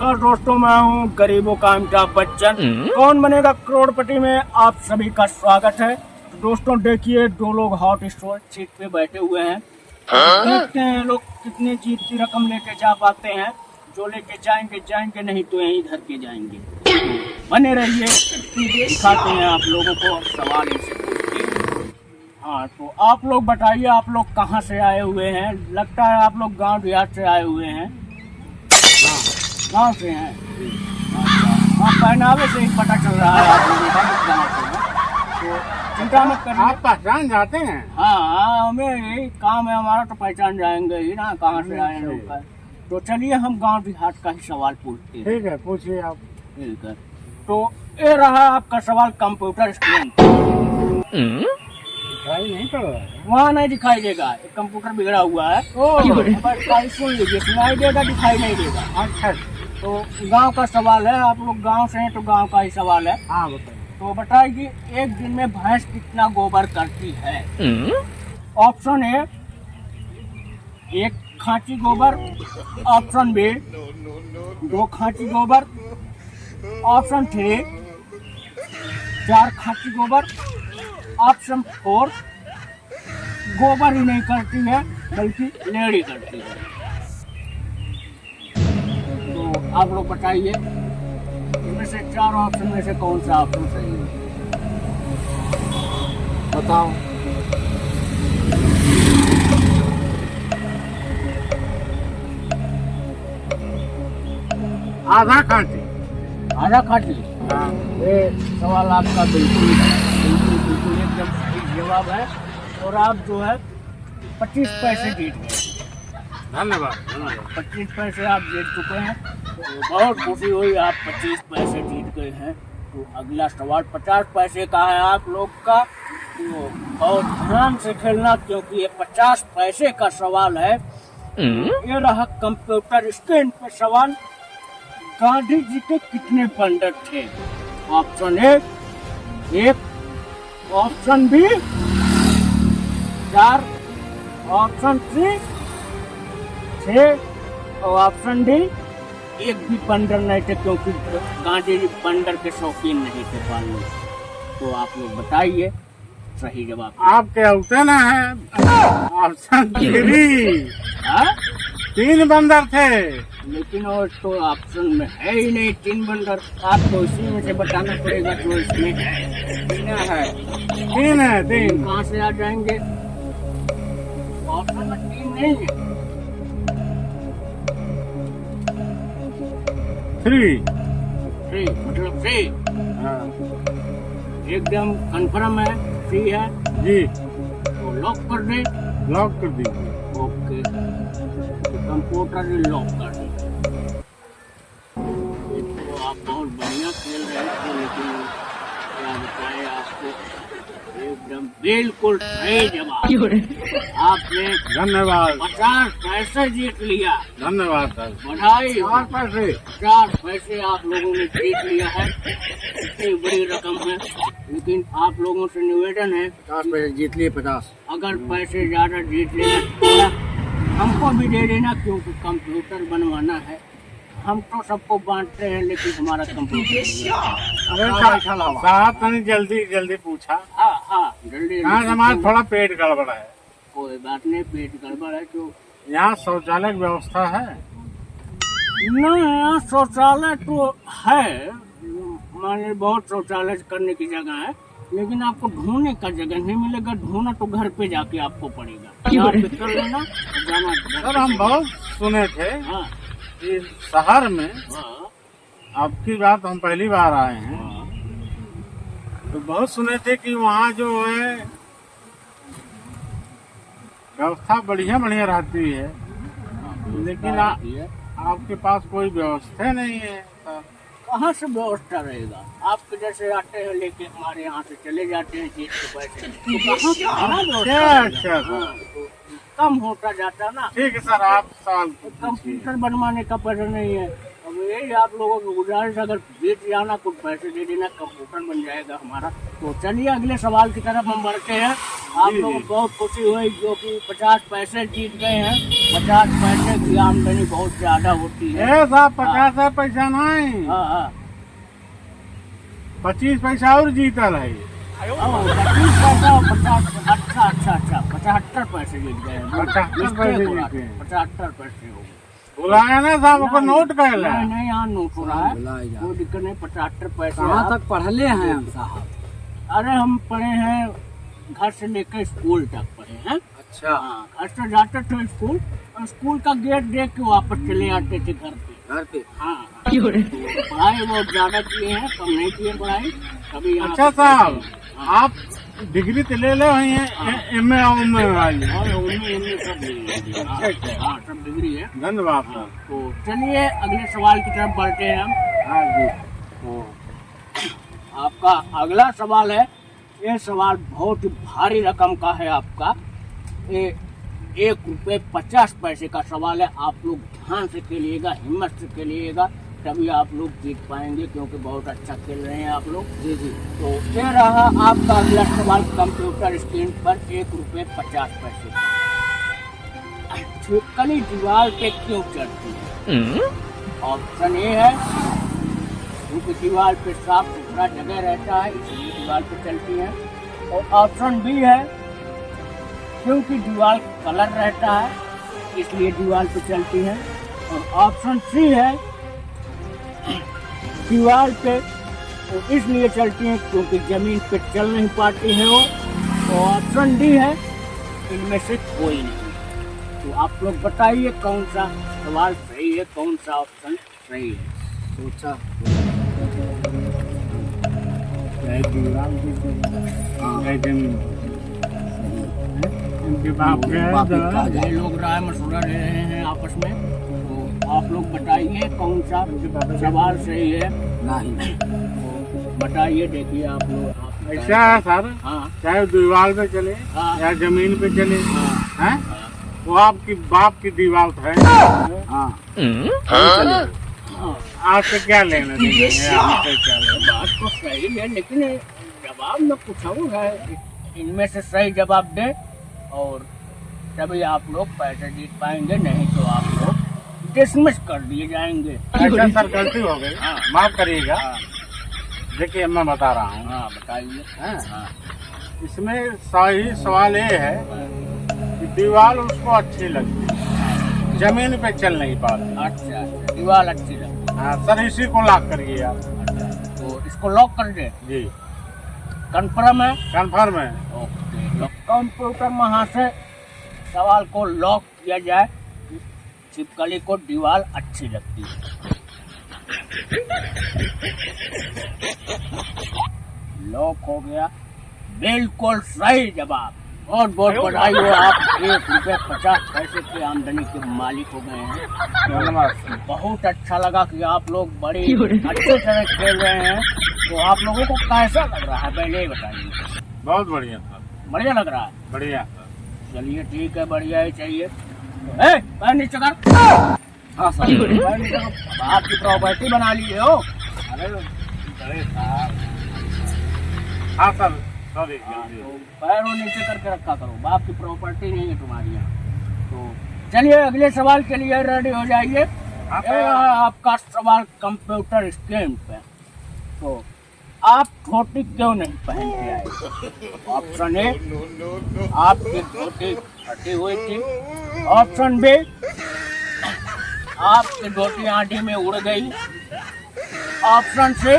नमस्कार दोस्तों, मैं हूँ गरीबों का अमिताभ बच्चन। कौन बनेगा करोड़पति में आप सभी का स्वागत है। तो दोस्तों देखिए, दो लोग हॉट स्टोर सीट पे बैठे हुए हैं। देखते हैं लोग कितने जीत की रकम लेके जा पाते हैं। जो लेके जाएंगे नहीं तो यहीं धर के जाएंगे। बने रहिए, दिखाते हैं आप लोगों को सवाल इनसे पूछते हैं। हाँ, तो आप लोग बताइए, आप लोग कहाँ से आए हुए हैं? लगता है आप लोग गांव देहात से आए हुए हैं। गांव से हैं। अच्छा, आप पहनावे से ही पता चल रहा है आप लोगों का गाँव से हैं। तो चिंता मत करिए, आप पहचान जाते हैं। हाँ, हमें यही काम है हमारा, तो पहचान जाएंगे ही ना कहाँ से आए लोग का। तो चलिए हम गांव देहात का ही सवाल पूछते हैं। ठीक है, पूछिए आप। ठीक है, तो ये रहा आपका सवाल कंप्यूटर स्क्रीन। दिखाई नहीं पड़ रहा है। वहाँ नहीं दिखाई देगा, एक कंप्यूटर बिगड़ा हुआ है। बस सुन लीजिए, सुनाई देगा, दिखाई नहीं देगा। अच्छा, तो गांव का सवाल है, आप लोग गांव से हैं तो गांव का ही सवाल है। हाँ बताइए। तो बताइए, एक दिन में भैंस कितना गोबर करती है? ऑप्शन ए 1 खांची गोबर, ऑप्शन बी 2 खांची गोबर, ऑप्शन 3 4 खांची गोबर, ऑप्शन 4 गोबर ही नहीं करती है बल्कि लेड़ी करती है। तो आप लोग बताइए, इनमें से 4 ऑप्शन में से कौन सा ऑप्शन सही है? बताओ। आधा खांची। आधा खांची? हाँ। ये सवाल आपका बिल्कुल एकदम सही जवाब है। और आप जो है 25 पैसे जीत गए। धन्यवाद। 25 पैसे आप जीत चुके हैं। तो बहुत खुशी हुई, आप 25 पैसे जीत गए हैं। तो अगला सवाल 50 पैसे का है आप लोग का। तो बहुत ध्यान से खेलना, क्योंकि ये 50 पैसे का सवाल है। ये रहा कंप्यूटर स्क्रीन पर सवाल। गांधी जी के कितने बंदर थे? Option A 1, option B 4, option C 6 और ऑप्शन डी एक भी बंदर नहीं थे, क्योंकि गांधी जी बंदर के शौकीन नहीं थे पालने। तो आप लोग बताइए सही जवाब। आप क्या उठे ना है? ऑप्शन 3, हाँ? 3 बंदर थे। लेकिन और तो ऑप्शन में है ही नहीं 3 बंदर। आपको इसी में से बताना पड़ेगा जो इसमें है। 3 है। 3 है, 3। कहाँ से आ जाएंगे? ऑप्शन में 3 नहीं है। 3 मतलब 3 हाँ एकदम कंफर्म है, 3 है। जी, तो लॉक कर दे। लॉक कर दीजिए। ओके, तो कंप्यूटर ही लॉक कर दे। तो आप बहुत बढ़िया खेल रहे थे, लेकिन क्या बताए आपको, एकदम बिल्कुल सही जवाब। आपने धन्यवाद। 50 पैसे जीत लिया। धन्यवाद सर। बधाई। 4 पैसे। 50 पैसे आप लोगों ने जीत लिया है। इतनी बड़ी रकम है, लेकिन आप लोगों से निवेदन है, 50 पैसे जीत लिए। 50 अगर पैसे ज्यादा जीत लेना थोड़ा हमको भी दे देना, क्योंकि कंप्यूटर बनवाना है। हम तो सबको बांटते हैं, लेकिन हमारा कंप्यूटर। अरे साहब तनी जल्दी पूछा। हाँ, जल्दी। यहाँ हमारा थोड़ा पेट गड़बड़ है। कोई बात नहीं, पेट गड़बड़ है तो। यहाँ शौचालय की व्यवस्था है? नहीं, यहाँ शौचालय तो है, माने बहुत शौचालय करने की जगह है, लेकिन आपको ढूंढने का जगह नहीं मिलेगा। ढूंढना तो घर पे जाके आपको पड़ेगा। यहाँ पे कर लेना और जाना। सर हम बहुत सुने थे हाँ, कि शहर में, हाँ, आपकी बात हम पहली बार आए हैं, हाँ। तो बहुत सुने थे कि वहाँ जो है व्यवस्था बढ़िया रहती है, लेकिन आपके पास कोई व्यवस्था नहीं है सर। कहाँ से व्यवस्था रहेगा? आपके जैसे आते हैं लेके हमारे यहाँ से चले जाते हैं चीज के पैसे, तो कहाँ से कहाँ व्यवस्था रहेगा? अच्छा। हाँ, तो कम होता जाता ना। ठीक है सर, आप सवाल पूछिए। कंप्यूटर बनवाने का पैसा नहीं है। अब यही आप लोगों को गुजारिश, अगर बेच जाना कुछ पैसे दे देना, कंप्यूटर बन जाएगा हमारा। तो चलिए अगले सवाल की तरफ हम बढ़ते हैं। आप जी, लोगों जी। को बहुत खुशी हुई जो कि 50 पैसे जीत गए हैं। 50 पैसे की आमदनी बहुत ज्यादा होती है। ए साहब, 50 पैसा नहीं, हाँ हाँ 25 पैसा और जीतल है। 25 पैसा और 50। अच्छा 75 पैसे जीत गए हैं। 75 पैसे जीते हैं। 75 पैसे हो गए। बुलाया ना साहब, ऊपर नोट कर ले। नहीं नहीं, यहाँ नोट हो रहा है, कोई दिक्कत नहीं। 75 पैसे। कहाँ तक पढ़ले हैं हम साहब? अरे हम पढ़े हैं, घर से लेकर स्कूल तक पढ़े हैं। अच्छा, हाँ, घर से जाते थे स्कूल और स्कूल का गेट देख के वापस चले आते थे घर पे। घर पे। हाँ तो पढ़ाई बहुत ज्यादा किए हैं, कम नहीं किए पढ़ाई कभी। यहाँ अच्छा पे साहब, हाँ। आप डिग्री तो ले ले वही है, एम ए वाली। और उनमें सब डिग्री है। हाँ सब डिग्री है। धन्यवाद सर। तो चलिए अगले सवाल की तरफ बढ़ते हैं हम। हाँ जी। तो आपका अगला सवाल है, ये सवाल बहुत ही भारी रकम का है आपका। ये 1 रुपये 50 पैसे का सवाल है। आप लोग ध्यान से खेलिएगा, हिम्मत से खेलिएगा, तभी आप लोग जीत पाएंगे, क्योंकि बहुत अच्छा खेल रहे हैं आप लोग। जी जी। तो ये रहा आपका अगला सवाल कंप्यूटर स्क्रीन पर। 1 रुपये 50 पैसे। छिपकली दीवार पे क्यों चढ़ती है? ऑप्शन ए है क्योंकि दीवार पे साफ सुथरा जगह रहता है, इसलिए दीवार पे चलती है। और ऑप्शन बी है क्योंकि दीवार कलर रहता है, इसलिए दीवार पे चलती है। और ऑप्शन सी है दीवार पे वो इसलिए चलती हैं क्योंकि जमीन पे चल नहीं पाती है वो। और ऑप्शन डी है इनमें से कोई नहीं। तो आप लोग बताइए कौन सा सवाल सही है, कौन सा ऑप्शन सही है। सोचा। इनके बाप के ये लोग राय मशवरा ले रहे हैं आपस में। तो आप लोग बताइए कौन सा सवाल सही है। नहीं। तो बताइए, देखिए आप लोग। आप ऐसा है सर, हाँ चाहे दीवार पे चले हाँ। या जमीन पे चले, हाँ हैं? वो आपकी बाप की दीवार है। हाँ। हाँ आपसे क्या लेना देना है? आपसे क्या लेना? बात तो सही है, लेकिन जवाब में कुछ और है। इनमें से सही जवाब दे और तभी आप लोग पैसे जीत पाएंगे, नहीं तो आप लोग डिसमिस कर दिए जाएंगे। अच्छा सर, गलती हो गई, हाँ। माफ करिएगा। हाँ देखिए मैं बता रहा हूँ, हाँ बताइए। हैं? हाँ इसमें सही सवाल ये है कि दीवार उसको अच्छी लगती है, जमीन पे चल नहीं पाती। अच्छा अच्छा, दीवार अच्छी लगती हाँ सर, इसी को लॉक करिए आप। है। अच्छा, तो इसको लॉक कर दे। जी कंफर्म है? कंफर्म है। ओके, कंप्यूटर वहाँ से सवाल को लॉक किया जाए। छिपकली को दीवार अच्छी लगती है। लॉक हो गया, बिल्कुल सही जवाब। बहुत बहुत बधाई हो, आप 1 रुपये 50 पैसे की आमदनी के मालिक हो गए हैं। धन्यवाद। बहुत अच्छा लगा कि आप लोग बड़ी अच्छे तरह खेल रहे हैं। तो आप लोगों को कैसा लग रहा है पहले ही बताइए। बहुत बढ़िया सर, बढ़िया लग रहा है? बढ़िया सर। चलिए ठीक है, बढ़िया ही चाहिए। पैर नीचे कर। हाँ सर, पैर नीचे कर। आपकी प्रॉपर्टी बना लिए हो। अरे साहब, हाँ सर, सॉरी। तो पैर वो नीचे करके रखा करो, बाप की प्रॉपर्टी नहीं है तुम्हारी यहाँ। तो चलिए अगले सवाल के लिए रेडी हो जाइए। ये रहा आपका सवाल कंप्यूटर स्क्रीन पे। तो आप धोती क्यों नहीं पहन के आए? ऑप्शन ए आपकी धोती फटी हुई थी। ऑप्शन बी आपकी धोती आंधी में उड़ गई। ऑप्शन सी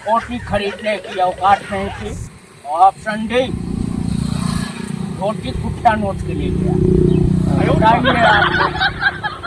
धोती खरीदने की औकात नहीं थी। ऑप्शन डी धोती कुत्ता नोच के ले गया। बताइए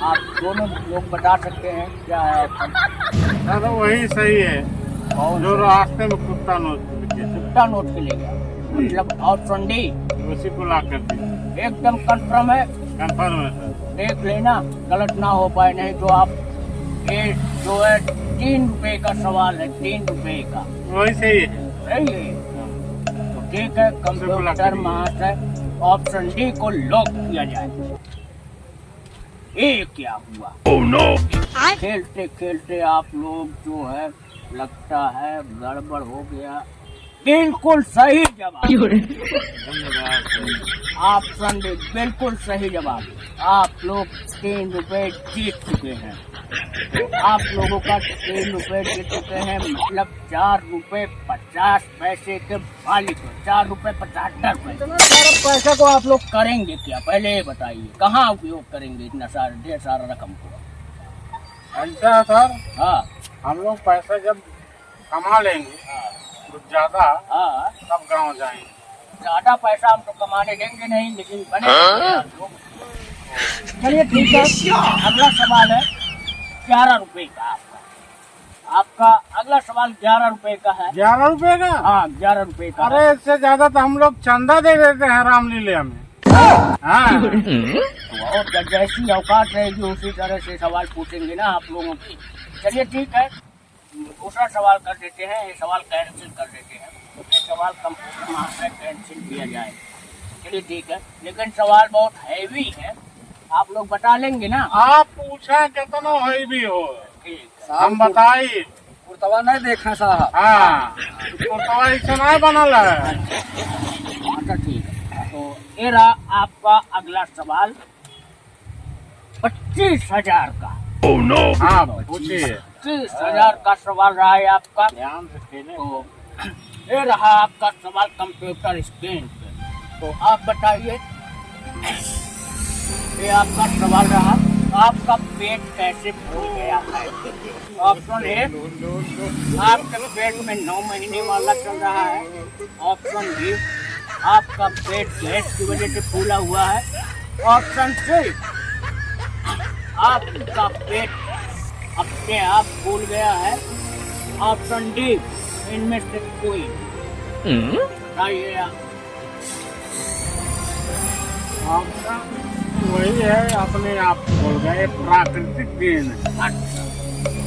आप दोनों लोग बता सकते हैं क्या है ऑप्शन? सर वही सही है, कौन जो रास्ते में कुत्ता नोच के कुत्ता नोट के ले गया, मतलब ऑप्शन डी। उसी को लॉक कर दिया। एकदम कंफर्म है? कंफर्म है सर। देख लेना गलत ना हो पाए, नहीं तो आप ये जो है 3 रुपए का सवाल है, 3 रुपए का। वही सही है। सही है। तो ठीक है कंप्यूटर महाशय, ऑप्शन डी को लॉक किया जाए। ये क्या हुआ? खेलते खेलते आप लोग जो है लगता है गड़बड़ हो गया। बिल्कुल सही जवाब, ऑप्शन डी बिल्कुल सही जवाब। आप लोग 3 रुपए जीत चुके हैं। तो आप लोगों का 3 रुपए जीत चुके हैं, मतलब 4 रुपए 50 पैसे के मालिक हो। 4 रुपए 75 पैसे। इतना सारा पैसा को आप लोग करेंगे क्या? पहले ये बताइए, कहाँ उपयोग करेंगे इतना सारा ढेर सारा रकम को? ऐसा है सर, हाँ हम लोग पैसा जब कमा लेंगे कुछ ज्यादा, हाँ, तब गाँव जाएंगे। ज्यादा पैसा हम तो कमाने देंगे नहीं, लेकिन बने आप लोग। चलिए ठीक है, अगला सवाल है 11 रुपए का आपका। आपका अगला सवाल 11 रुपए का है। 11 रुपए का? हाँ 11 रुपए का। अरे इससे ज्यादा तो हम लोग चंदा दे देते हैं रामलीला में। हाँ, तो और जैसी औकात रहेगी उसी तरह से सवाल पूछेंगे ना आप लोगों की। चलिए ठीक है, दूसरा सवाल कर देते हैं। ये सवाल कैंसिल कर देते हैं, ये सवाल कंप्यूटर मार्क्स में कैंसिल किया जाए। चलिए ठीक है, लेकिन सवाल बहुत हैवी है, आप लोग बता लेंगे ना? आप पूछे कितना होई भी हो, ठीक हम बताई। कुर्तवा नहीं देखा साहब। हाँ, कुर्तवा ऐसा नहीं बनल है। अच्छा ठीक है, तो ये रहा आपका अगला सवाल 25,000 का। हाँ पूछिए। 25,000 का सवाल रहा है आपका। ध्यान से खेले। तो ये रहा आपका सवाल कंप्यूटर स्क्रीन पे। तो आप बताइए, ये आपका सवाल रहा, आपका पेट कैसे फूल गया है? ऑप्शन ए, आपके पेट में 9 महीने वाला चल रहा है। ऑप्शन बी, आपका पेट गैस की वजह से फूला हुआ है। ऑप्शन सी, आपका पेट अपने आप फूल गया है। ऑप्शन डी, इनमें से कोई। बताइए आप। आपका वही है, अपने आप बोल गए, प्राकृतिक देन है,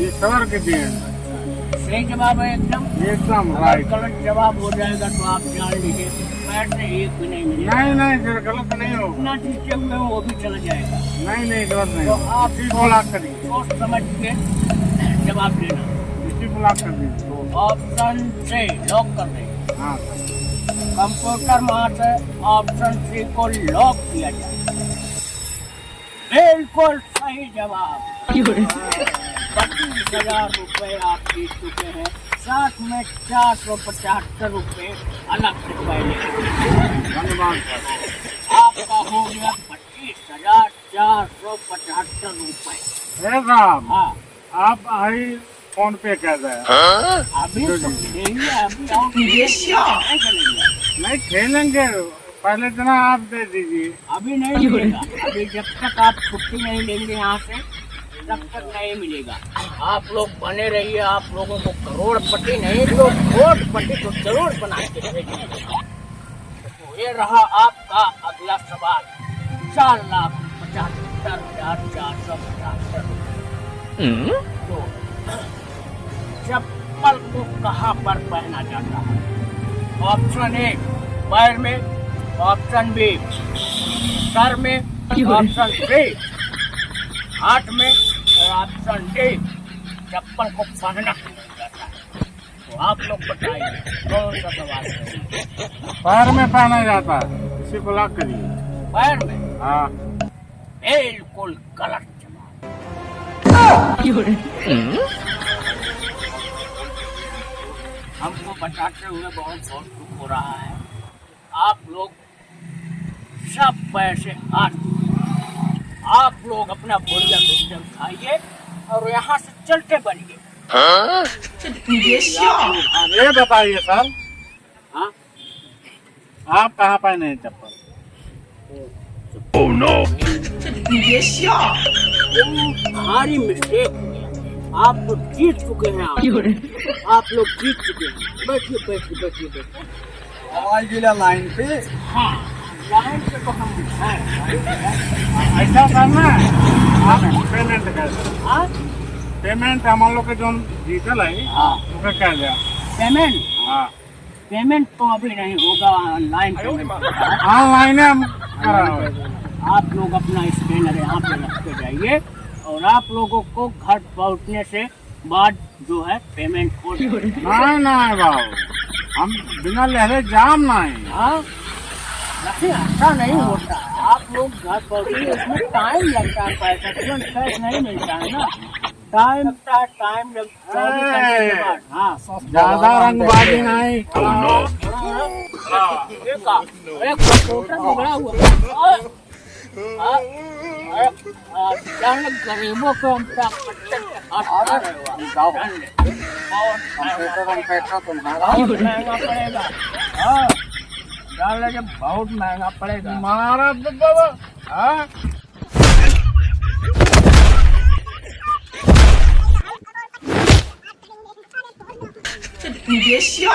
ईश्वर की देन है। सही जवाब है एकदम। एकदम अगर राइट। गलत जवाब हो जाएगा तो आप जान लीजिए पैसे एक भी नहीं मिलेगा। नहीं नहीं सर, गलत नहीं होगा। इतना जीते हुए हैं, वो भी चला जाएगा। नहीं नहीं, गलत नहीं तो होगा। आप इसी को लाख करिए, सोच समझ के जवाब देना। इसी को लाख कर दीजिए। तो ऑप्शन से लॉक कर दें। हाँ, कंप्यूटर मां से ऑप्शन सी को लॉक किया जाए। बिल्कुल सही जवाब। 25,000 रुपए आप जीत चुके हैं, साथ में 475 रुपए अलग से पहले। धन्यवाद सर। आपका हो गया 25,475 रुपए। साहब, हाँ, आप आई फोन पे कर रहे हैं। अभी तो खेलिए, अभी और नहीं चलेंगे। नहीं खेलेंगे, पहले इतना आप दे दीजिए। अभी नहीं मिलेगा। अभी जब तक आप छुट्टी नहीं लेंगे यहाँ से, तब तक नहीं मिलेगा। आप लोग बने रहिए, आप लोगों को करोड़पति नहीं तो करोड़पति तो जरूर बना के भेजेंगे। तो ये रहा आपका अगला सवाल, 4,75,475 रुपये। तो चप्पल को कहाँ पर पहना जाता है? ऑप्शन ए, पैर में। ऑप्शन बी, सर में। ऑप्शन सी, हाथ में। और ऑप्शन डी, चप्पल को पहना जाता है। तो आप लोग बताइए कौन सा सवाल है? पैर में पहना जाता है, इसी को लाख करिए। पैर में? हाँ, बिल्कुल गलत जवाब। हमको बताते हुए बहुत बहुत दुख हो रहा है। आप लोग सब पैसे हाथ, आप लोग अपना बोरिया बिस्तर खाइए और यहाँ से चलते बनिए। ये बताइए सर, हाँ, आप कहाँ पहने हैं चप्पल? भारी मिस्टेक हो गया। आप तो जीत चुके हैं। आप लोग जीत चुके हैं। बैठिए बैठिए बैठिए बैठिए। हवाई जिला लाइन पे। हाँ, लाइन पे तो हम हैं। ऐसा करना है, आप पेमेंट कर दो। हाँ, पेमेंट हम लोग के जो जीतल है, हाँ, उसका कर दिया। पेमेंट। हाँ, पेमेंट तो अभी नहीं होगा, ऑनलाइन पेमेंट होगा। ऑनलाइन हम करा हुआ है। आप लोग अपना स्कैनर यहाँ पे रख के जाइए और आप लोगों को घर पहुँचने से बाद जो है पेमेंट हो जाएगी। नहीं नहीं बाबू, हम बिना लहरे जाम नहीं। हाँ, नहीं ऐसा नहीं होता है। आप लोग घर पहुँचे उसमें टाइम लगता है, पैसा तुरंत कैश नहीं मिलता है ना, टाइम लगता है, टाइम जब 24 घंटे के बाद। हाँ, ज्यादा रंगबाजी नहीं। एक कंप्यूटर बिगड़ा हुआ गरीबों को हम तुम्हारा महंगा पड़ेगा। हाँ, डालने जब बहुत महंगा पड़ेगा। हमारा तो बाबा हाँ你别笑。